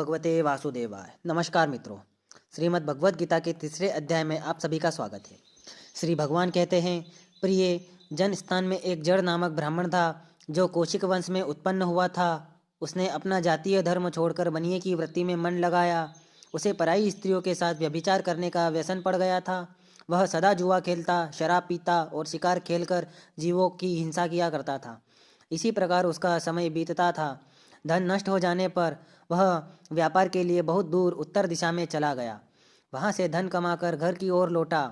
भगवते वासुदेवाय। नमस्कार मित्रों, श्रीमद् भगवत गीता के तीसरे अध्याय में आप सभी का स्वागत है। श्री भगवान कहते हैं, प्रिय जन, स्थान में एक जड़ नामक ब्राह्मण था जो कौशिक वंश में उत्पन्न हुआ था। उसने अपना जातीय धर्म छोड़कर बनिए की वृत्ति में मन लगाया। उसे पराई स्त्रियों के साथ व्यभिचार करने का व्यसन पड़ गया था। वह सदा जुआ खेलता, शराब पीता और शिकार खेलकर जीवों की हिंसा किया करता था। इसी प्रकार उसका समय बीतता था। धन नष्ट हो जाने पर वह व्यापार के लिए बहुत दूर उत्तर दिशा में चला गया। वहाँ से धन कमाकर घर की ओर लौटा।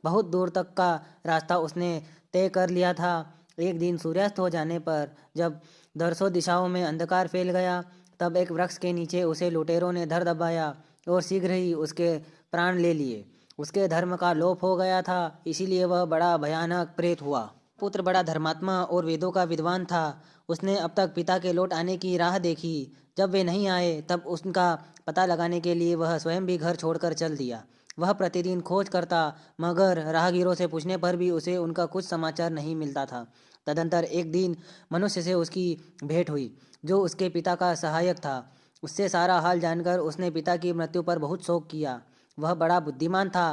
बहुत दूर तक का रास्ता उसने तय कर लिया था। एक दिन सूर्यास्त हो जाने पर जब दरसों दिशाओं में अंधकार फैल गया, तब एक वृक्ष के नीचे उसे लुटेरों ने धर दबाया और शीघ्र ही उसके प्राण ले लिए। उसके धर्म का लोप हो गया था, इसीलिए वह बड़ा भयानक प्रेत हुआ। पुत्र बड़ा धर्मात्मा और वेदों का विद्वान था। उसने अब तक पिता के लौट आने की राह देखी। जब वे नहीं आए तब उसका पता लगाने के लिए वह स्वयं भी घर छोड़कर चल दिया। वह प्रतिदिन खोज करता, मगर राहगीरों से पूछने पर भी उसे उनका कुछ समाचार नहीं मिलता था। तदंतर एक दिन मनुष्य से उसकी भेंट हुई जो उसके पिता का सहायक था। उससे सारा हाल जानकर उसने पिता की मृत्यु पर बहुत शोक किया। वह बड़ा बुद्धिमान था।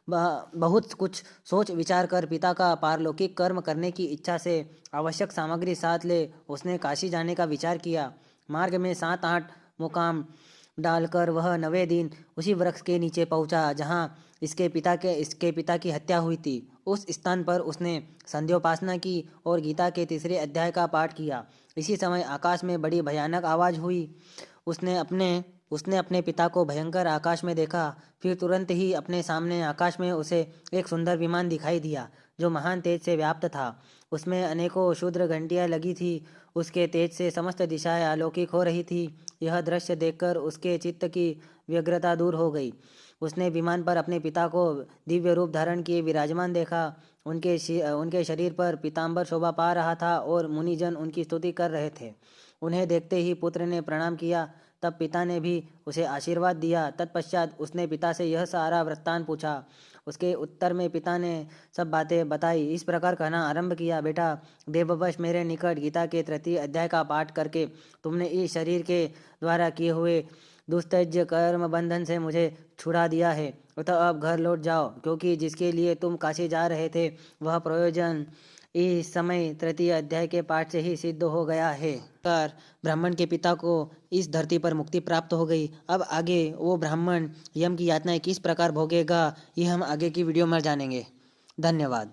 वह बहुत कुछ सोच विचार कर पिता का पारलौकिक कर्म करने की इच्छा से आवश्यक सामग्री साथ ले उसने काशी जाने का विचार किया। मार्ग में 7-8 मुकाम डालकर वह 9वें दिन उसी वृक्ष के नीचे पहुंचा जहां इसके पिता की हत्या हुई थी। उस स्थान पर उसने संध्योपासना की और गीता के तीसरे अध्याय का पाठ किया। इसी समय आकाश में बड़ी भयानक आवाज़ हुई। उसने अपने पिता को भयंकर आकाश में देखा। फिर तुरंत ही अपने सामने आकाश में उसे एक सुंदर विमान दिखाई दिया जो महान तेज से व्याप्त था। उसमें अनेकों क्षुद्र घंटियां लगी थी। उसके तेज से समस्त दिशाएं अलौकिक हो रही थी। यह दृश्य देखकर उसके चित्त की व्यग्रता दूर हो गई। उसने विमान पर अपने पिता को दिव्य रूप धारण किए विराजमान देखा। उनके शरीर पर पीताम्बर शोभा पा रहा था और मुनिजन उनकी स्तुति कर रहे थे। उन्हें देखते ही पुत्र ने प्रणाम किया। तब पिता ने भी उसे आशीर्वाद दिया। तत्पश्चात उसने पिता से यह सारा वृत्तांत पूछा। उसके उत्तर में पिता ने सब बातें बताई। इस प्रकार कहना आरंभ किया, बेटा, देववश मेरे निकट गीता के तृतीय अध्याय का पाठ करके तुमने इस शरीर के द्वारा किए हुए दुस्तज्य कर्म बंधन से मुझे छुड़ा दिया है। अतः अब घर लौट जाओ, क्योंकि जिसके लिए तुम काशी जा रहे थे वह प्रयोजन इस समय तृतीय अध्याय के पाठ से ही सिद्ध हो गया है। कर ब्राह्मण के पिता को इस धरती पर मुक्ति प्राप्त हो गई। अब आगे वो ब्राह्मण यम की यातनाएं किस प्रकार भोगेगा, ये हम आगे की वीडियो में जानेंगे। धन्यवाद।